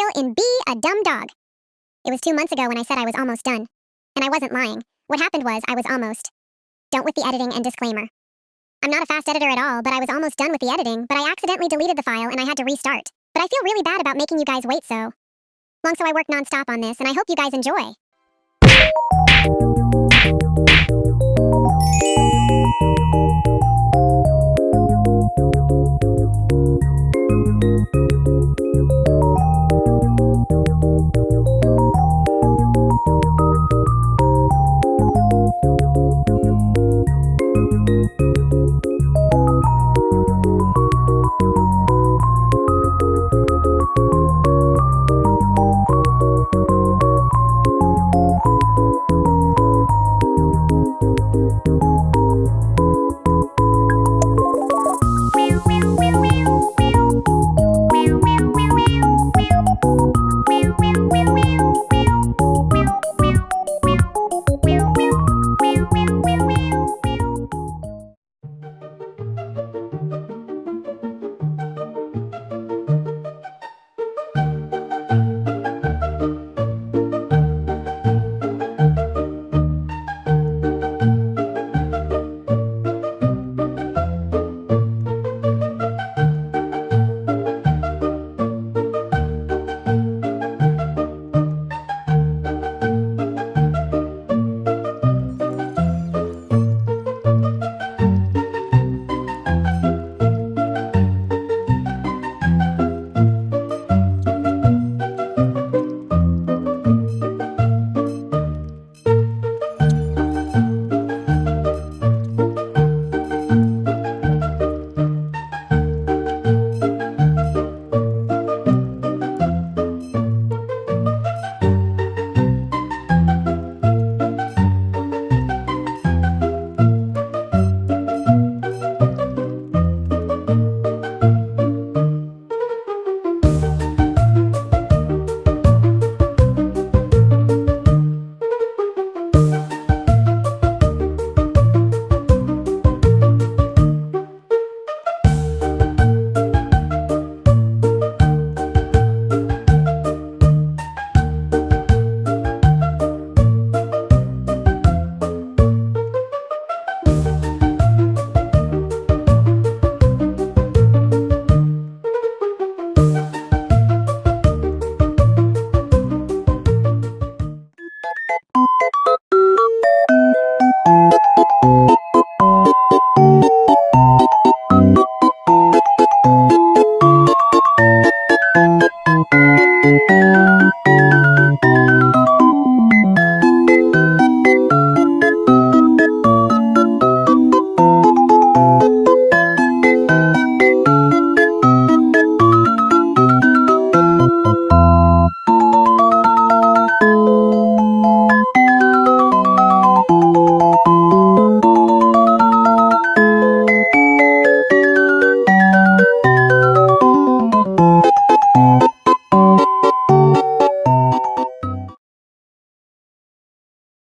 tutorial in Be a Dumb Dog. It was 2 months ago when I said I was almost done. And I wasn't lying. What happened was I was almost. Don't with the editing and disclaimer. I'm not a fast editor at all, but I was almost done with the editing, but I accidentally deleted the file and I had to restart. But I feel really bad about making you guys wait so long, so I worked non-stop on this and I hope you guys enjoy.